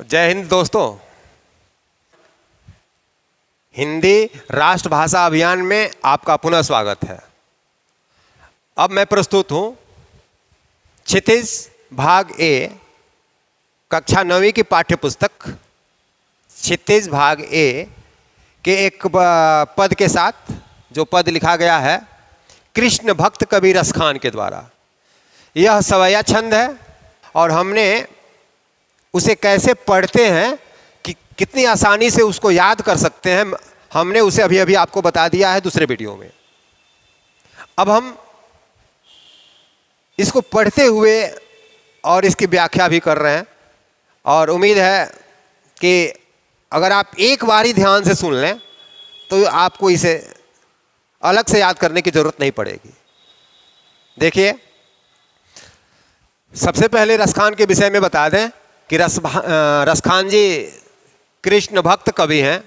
जय हिंद दोस्तों। हिंदी राष्ट्रभाषा अभियान में आपका पुनः स्वागत है। अब मैं प्रस्तुत हूँ क्षितिज भाग ए कक्षा 9वीं की पाठ्यपुस्तक क्षितिज भाग ए के एक पद के साथ, जो पद लिखा गया है कृष्ण भक्त कबीर रस खान के द्वारा। यह सवैया छंद है और हमने उसे कैसे पढ़ते हैं कि कितनी आसानी से उसको याद कर सकते हैं, हमने उसे अभी अभी आपको बता दिया है दूसरे वीडियो में। अब हम इसको पढ़ते हुए और इसकी व्याख्या भी कर रहे हैं और उम्मीद है कि अगर आप एक बार ही ध्यान से सुन लें तो आपको इसे अलग से याद करने की जरूरत नहीं पड़ेगी। देखिए, सबसे पहले रस खान के विषय में बता दें कि रस खान जी कृष्ण भक्त कवि हैं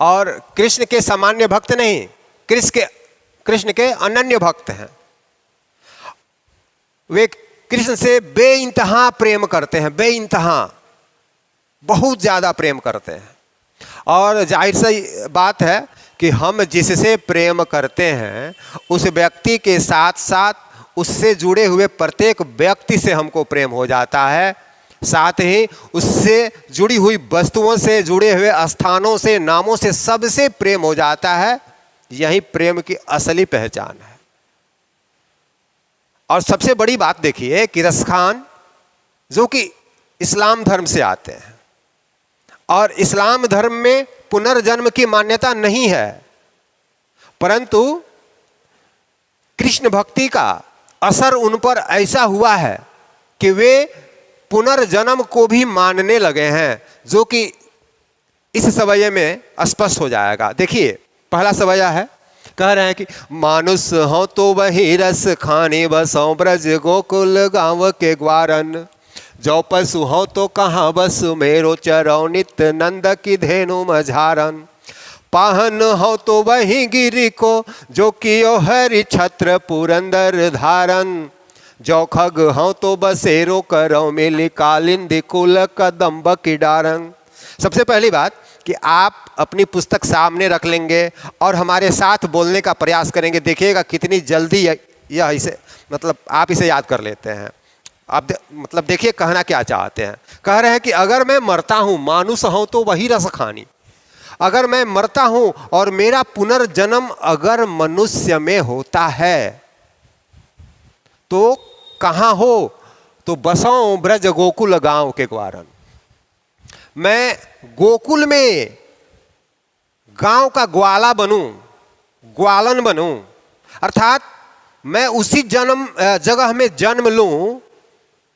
और कृष्ण के सामान्य भक्त नहीं, कृष्ण के अनन्य भक्त हैं। वे कृष्ण से बेइंतहा प्रेम करते हैं, बेइंतहा बहुत ज़्यादा प्रेम करते हैं। और जाहिर सी बात है कि हम जिससे प्रेम करते हैं उस व्यक्ति के साथ साथ उससे जुड़े हुए प्रत्येक व्यक्ति से हमको प्रेम हो जाता है, साथ ही उससे जुड़ी हुई वस्तुओं से, जुड़े हुए स्थानों से, नामों से, सबसे प्रेम हो जाता है। यही प्रेम की असली पहचान है। और सबसे बड़ी बात देखिए कि रस खान जो कि इस्लाम धर्म से आते हैं और इस्लाम धर्म में पुनर्जन्म की मान्यता नहीं है, परंतु कृष्ण भक्ति का असर उन पर ऐसा हुआ है कि वे पुनर्जन्म को भी मानने लगे हैं, जो कि इस सवैये में स्पष्ट हो जाएगा। देखिए, पहला सवैया है, कह रहे हैं कि मानुष हो तो वही रस खाने बसों ब्रज गोकुल गांव के ग्वारन, जो पशु हो तो कहाँ बस मेरो चरौ नित नंद की धेनु मझारन, पाहन हो तो वही गिरी को जो कियो हरि छत्र पुरंदर धारन, जो खग हो तो बसेरो करो मिली कालिंदी कुल कदम्ब की डारन। सबसे पहली बात कि आप अपनी पुस्तक सामने रख लेंगे और हमारे साथ बोलने का प्रयास करेंगे। देखिएगा कितनी जल्दी यह इसे आप इसे याद कर लेते हैं। आप देखिए कहना क्या चाहते हैं। कह रहे हैं कि अगर मैं मरता हूँ, मानुष हूँ तो वही रस खानी, अगर मैं मरता हूँ और मेरा पुनर्जन्म अगर मनुष्य में होता है तो कहाँ हो, तो बसों ब्रज गोकुल गांव के ग्वारन, मैं गोकुल में गांव का ग्वाला बनूं, ग्वालन बनूं, अर्थात मैं उसी जगह में जन्म लूं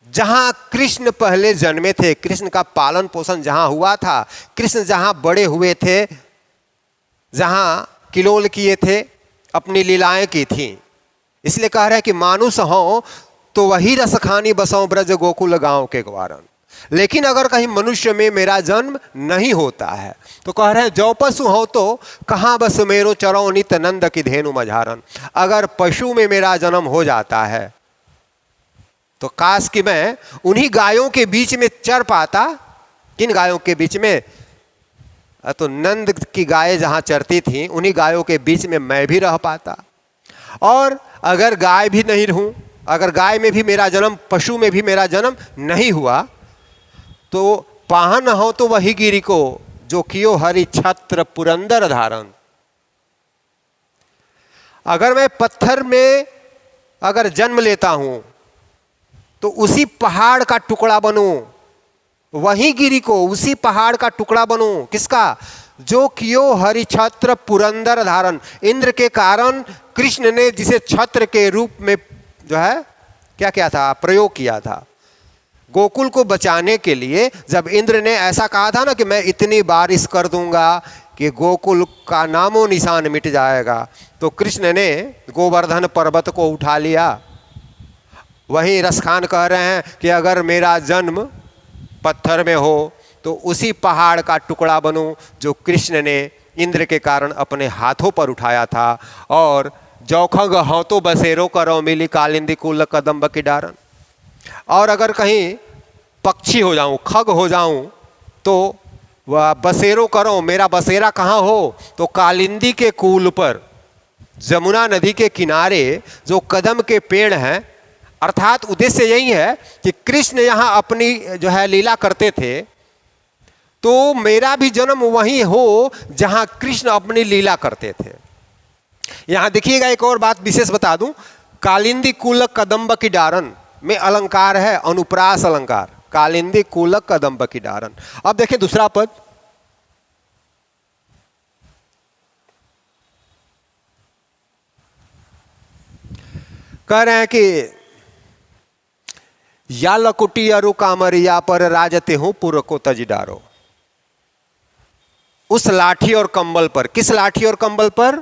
जहां कृष्ण पहले जन्मे थे, कृष्ण का पालन पोषण जहां हुआ था, कृष्ण जहां बड़े हुए थे, जहां किलोल किए थे, अपनी लीलाएं की थी। इसलिए कह रहे हैं कि मानुष हो तो वही रस खानी बसों ब्रज गोकुल गांव के ग्वारन। लेकिन अगर कहीं मनुष्य में मेरा जन्म नहीं होता है तो कह रहे हैं जो पशु हो तो कहाँ बस मेरो चरौ नित नंद की धेनु मझारन, अगर पशु में मेरा जन्म हो जाता है तो काश कि मैं उन्हीं गायों के बीच में चर पाता। किन गायों के बीच में? तो नंद की गायें जहां चरती थीं उन्हीं गायों के बीच में मैं भी रह पाता। और अगर गाय भी नहीं रहूं, अगर गाय में भी मेरा जन्म, पशु में भी मेरा जन्म नहीं हुआ, तो पाहन हो तो वही गिरी को जो कियो हरि छत्र पुरंदर धारण, अगर मैं पत्थर में अगर जन्म लेता हूं तो उसी पहाड़ का टुकड़ा बनूं, वही गिरी को उसी पहाड़ का टुकड़ा बनूं। किसका? जो कियो हरि छत्र पुरंदर धारण, इंद्र के कारण कृष्ण ने जिसे छत्र के रूप में जो है क्या किया था, प्रयोग किया था गोकुल को बचाने के लिए। जब इंद्र ने ऐसा कहा था ना कि मैं इतनी बारिश कर दूंगा कि गोकुल का नामो निशान मिट जाएगा, तो कृष्ण ने गोवर्धन पर्वत को उठा लिया। वहीं रस खान कह रहे हैं कि अगर मेरा जन्म पत्थर में हो तो उसी पहाड़ का टुकड़ा बनूं जो कृष्ण ने इंद्र के कारण अपने हाथों पर उठाया था। और जौखग हो तो बसेरो करो मिली कालिंदी कुल कदम्ब की डारन, और अगर कहीं पक्षी हो जाऊं, खग हो जाऊं, तो वह बसेरो करो, मेरा बसेरा कहाँ हो, तो कालिंदी के कूल पर, जमुना नदी के किनारे जो कदम के पेड़ हैं। अर्थात उद्देश्य यही है कि कृष्ण यहाँ अपनी जो है लीला करते थे, तो मेरा भी जन्म वहीं हो जहाँ कृष्ण अपनी लीला करते थे। यहाँ देखिएगा, एक और बात विशेष बता दूं, कालिंदी कूलक कदम्ब की डारन में अलंकार है, अनुप्रास अलंकार, कालिंदी कूलक कदम्ब की डारन। अब देखिए दूसरा पद, कह रहे हैं कि या लकुटी अरु कामरिया पर राजते हूं पुर को तज डारो। उस लाठी और कंबल पर, किस लाठी और कंबल पर,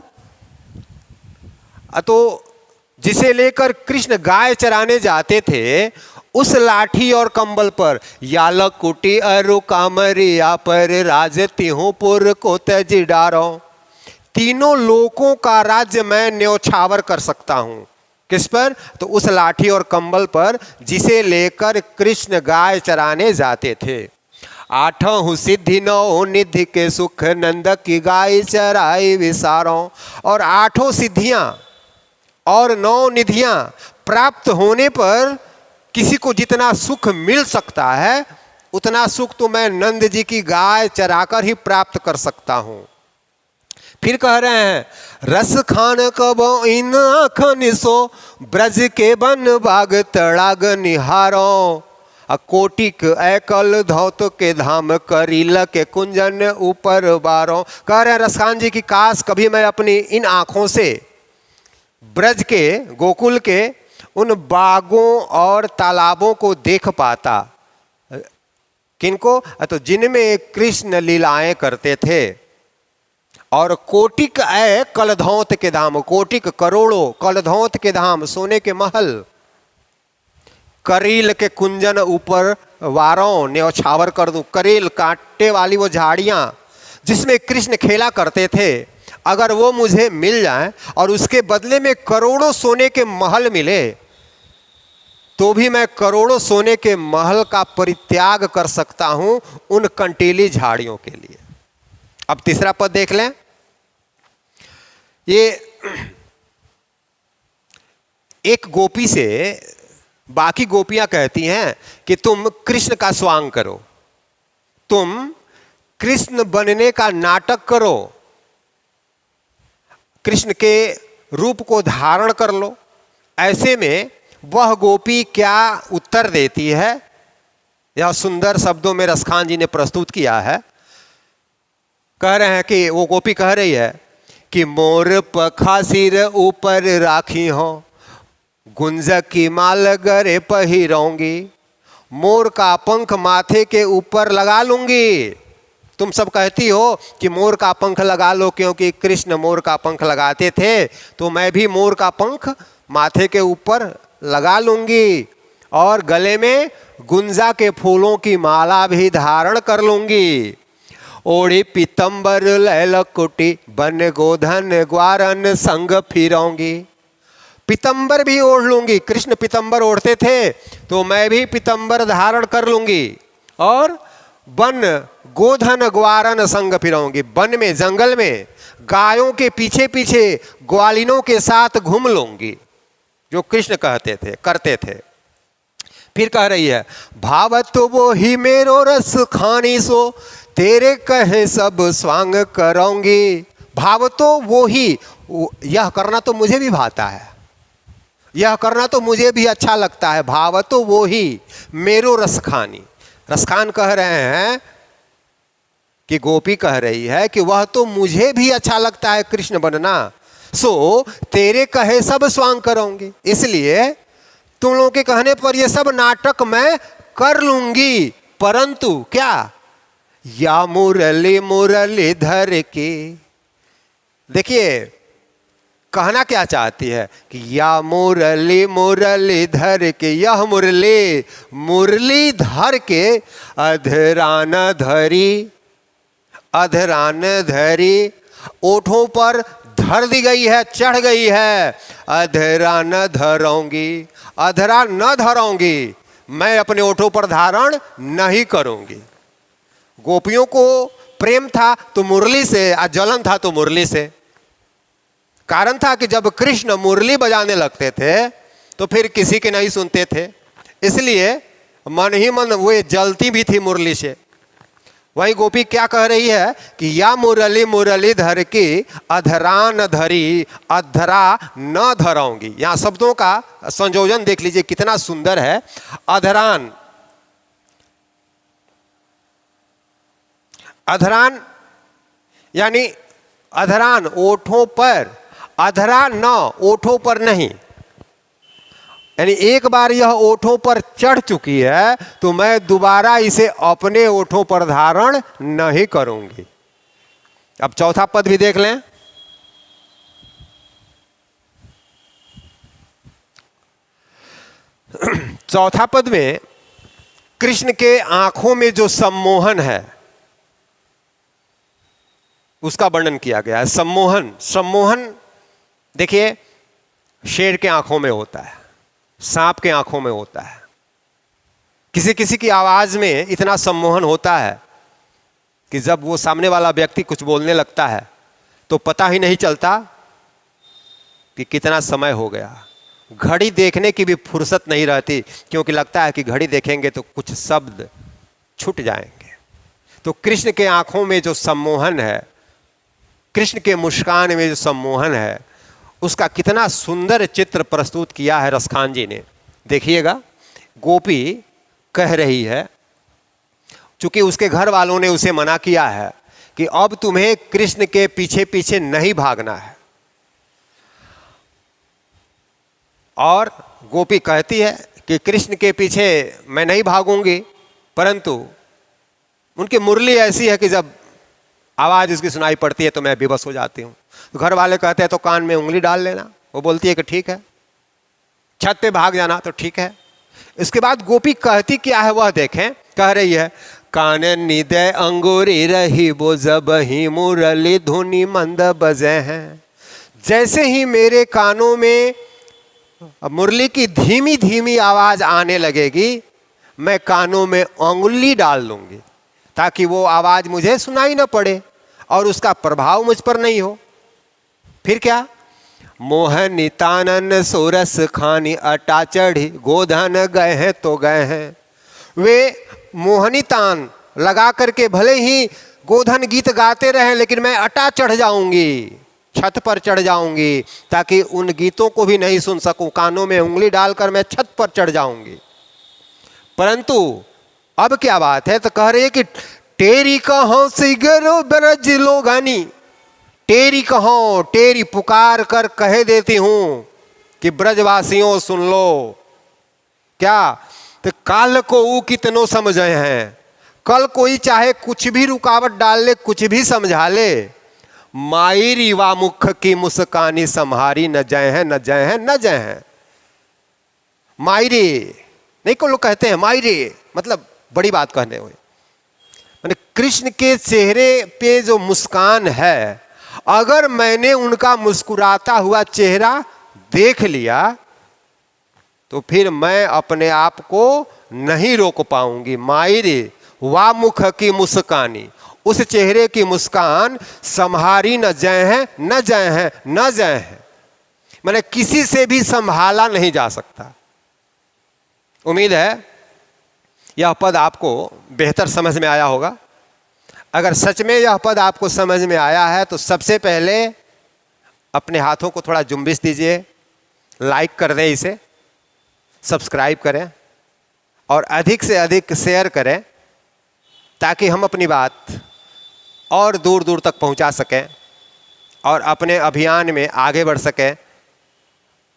तो जिसे लेकर कृष्ण गाय चराने जाते थे, उस लाठी और कंबल पर, या लकुटी अरु कामरिया पर राजती हूं पुर को तज डारो। तीनों लोकों का राज्य मैं न्योछावर कर सकता हूं, किस पर, तो उस लाठी और कंबल पर जिसे लेकर कृष्ण गाय चराने जाते थे। आठों सिद्धि नौ निधि के सुख नंद की गाय चराई विसारों। और आठों सिद्धियां और 9 निधियां प्राप्त होने पर किसी को जितना सुख मिल सकता है, उतना सुख तो मैं नंद जी की गाय चराकर ही प्राप्त कर सकता हूं। फिर कह रहे हैं, रस खान कब इन आखन सो ब्रज के बन बाग तड़ाग निहारो। कोटिक एकल धौत के धाम करील के कुंजन ऊपर बारों। कह रहे हैं रसखान जी की काश कभी मैं अपनी इन आंखों से ब्रज के, गोकुल के उन बागों और तालाबों को देख पाता। किनको, तो जिनमें कृष्ण लीलाएं करते थे। और कोटिक ऐ कलधौत के धाम, कोटिक करोड़ों, कलधौत के धाम सोने के महल, करील के कुंजन ऊपर वारों, न्योछावर कर दूं। करील कांटे वाली वो झाड़ियां जिसमें कृष्ण खेला करते थे, अगर वो मुझे मिल जाएं और उसके बदले में करोड़ों सोने के महल मिले, तो भी मैं करोड़ों सोने के महल का परित्याग कर सकता हूं उन कंटीली झाड़ियों के लिए। अब तीसरा पद देख लें। ये एक गोपी से बाकी गोपियां कहती हैं कि तुम कृष्ण का स्वांग करो, तुम कृष्ण बनने का नाटक करो, कृष्ण के रूप को धारण कर लो। ऐसे में वह गोपी क्या उत्तर देती है, यह सुंदर शब्दों में रसखान जी ने प्रस्तुत किया है। कह रहे हैं कि वो गोपी कह रही है कि मोर पखा सिर ऊपर राखी हो, गुंज की माल गरे पहिरोंगी। मोर का पंख माथे के ऊपर लगा लूंगी। तुम सब कहती हो कि मोर का पंख लगा लो, क्योंकि कृष्ण मोर का पंख लगाते थे, तो मैं भी मोर का पंख माथे के ऊपर लगा लूंगी और गले में गुंजा के फूलों की माला भी धारण कर लूंगी। ओढ़ी पीतंबर लैलकुटी बन गोधन ग्वारन संग फिरोंगी। पीतंबर भी ओढ़ लूंगी, कृष्ण पीतंबर ओढ़ते थे तो मैं भी पीतंबर धारण कर लूंगी और वन गोधन ग्वारन संग फिरोंगी। वन में, जंगल में गायों के पीछे पीछे ग्वालिनों के साथ घूम लूंगी, जो कृष्ण कहते थे, करते थे। फिर कह रही है, भावत तो वो ही मेरो रस खानी सो, तेरे कहे सब स्वांग करूंगी। भाव तो वो ही, यह करना तो मुझे भी भाता है, यह करना तो मुझे भी अच्छा लगता है। भाव तो वो ही मेरो रस खानी। रसखान कह रहे हैं कि गोपी कह रही है कि वह तो मुझे भी अच्छा लगता है कृष्ण बनना, सो तेरे कहे सब स्वांग करूंगी। इसलिए तुम लोगों के कहने पर यह सब नाटक मैं कर लूंगी, परंतु क्या, या मुरली मुरली धर के। देखिए कहना क्या चाहती है कि या मुरली मुरली धर के, यह मुरली मुरली धर के अधरान धरी, अधरान धरी, ओठों पर धर दी गई है, चढ़ गई है। अधरा न धरोंगी, अधरा न धरोंगी, मैं अपने ओठों पर धारण नहीं करूंगी। गोपियों को प्रेम था तो मुरली से, और जलन था तो मुरली से। कारण था कि जब कृष्ण मुरली बजाने लगते थे तो फिर किसी के नहीं सुनते थे, इसलिए मन ही मन वे जलती भी थी मुरली से। वही गोपी क्या कह रही है कि या मुरली मुरली धर की अधरा न धरी, अधरा न धराऊंगी। यहां शब्दों का संयोजन देख लीजिए कितना सुंदर है। अधरान, अधरान यानी अधरान ओठों पर, अधरा न ओठों पर नहीं, यानी एक बार यह ओठों पर चढ़ चुकी है तो मैं दोबारा इसे अपने ओठों पर धारण नहीं करूंगी। अब चौथा पद भी देख लें। चौथा पद में कृष्ण के आंखों में जो सम्मोहन है उसका वर्णन किया गया है। सम्मोहन, सम्मोहन देखिए शेर के आंखों में होता है, सांप के आंखों में होता है, किसी किसी की आवाज में इतना सम्मोहन होता है कि जब वो सामने वाला व्यक्ति कुछ बोलने लगता है तो पता ही नहीं चलता कि कितना समय हो गया। घड़ी देखने की भी फुर्सत नहीं रहती, क्योंकि लगता है कि घड़ी देखेंगे तो कुछ शब्द छूट जाएंगे। तो कृष्ण के आंखों में जो सम्मोहन है, कृष्ण के मुस्कान में जो सम्मोहन है, उसका कितना सुंदर चित्र प्रस्तुत किया है रसखान जी ने। देखिएगा, गोपी कह रही है, चूंकि उसके घर वालों ने उसे मना किया है कि अब तुम्हें कृष्ण के पीछे पीछे नहीं भागना है, और गोपी कहती है कि कृष्ण के पीछे मैं नहीं भागूंगी, परंतु उनकी मुरली ऐसी है कि जब आवाज उसकी सुनाई पड़ती है तो मैं बेबस हो जाती हूँ। तो घर वाले कहते हैं तो कान में उंगली डाल लेना, वो बोलती है कि ठीक है, छत पे भाग जाना तो ठीक है। इसके बाद गोपी कहती क्या है वह देखें, कह रही है, कान निदय अंगूरी रही वो जब ही मुरली धुनी मंद बजे हैं। जैसे ही मेरे कानों में मुरली की धीमी धीमी आवाज आने लगेगी, मैं कानों में उंगली डाल दूंगी ताकि वो आवाज मुझे सुनाई न पड़े और उसका प्रभाव मुझ पर नहीं हो। फिर क्या, मोहनितानन सोरस खानी अटा चढ़ी गोधन गए हैं तो गए हैं। वे मोहनितान लगा करके भले ही गोधन गीत गाते रहे, लेकिन मैं अटा चढ़ जाऊंगी, छत पर चढ़ जाऊंगी ताकि उन गीतों को भी नहीं सुन सकूं। कानों में उंगली डालकर मैं छत पर चढ़ जाऊंगी। परंतु अब क्या बात है, तो कह रही है कि टेरी कहो सिगरो ब्रज लोगानी, टेरी कहो, टेरी पुकार कर कह देती हूं कि ब्रजवासियों सुन लो। क्या, तो काल को ऊ कितनों समझे हैं, कल कोई चाहे कुछ भी रुकावट डाल ले, कुछ भी समझा ले, माई रीवा मुख की मुस्कानी संहारी न जय है, न जय है, न जय है। मायरी नहीं, को लोग कहते हैं मायरी, मतलब बड़ी बात कहने हुए। मैंने कृष्ण के चेहरे पे जो मुस्कान है, अगर मैंने उनका मुस्कुराता हुआ चेहरा देख लिया तो फिर मैं अपने आप को नहीं रोक पाऊंगी। मायरे वा मुख की मुस्कानी, उस चेहरे की मुस्कान संहारी न जय है, न जय है, न जय है। मैंने किसी से भी संभाला नहीं जा सकता। उम्मीद है यह पद आपको बेहतर समझ में आया होगा। अगर सच में यह पद आपको समझ में आया है तो सबसे पहले अपने हाथों को थोड़ा जुम्बिश दीजिए, लाइक कर दें, इसे सब्सक्राइब करें और अधिक से अधिक शेयर करें ताकि हम अपनी बात और दूर दूर तक पहुंचा सकें और अपने अभियान में आगे बढ़ सकें।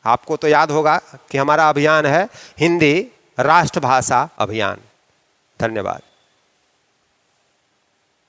आपको तो याद होगा कि हमारा अभियान है हिंदी राष्ट्रभाषा अभियान। धन्यवाद।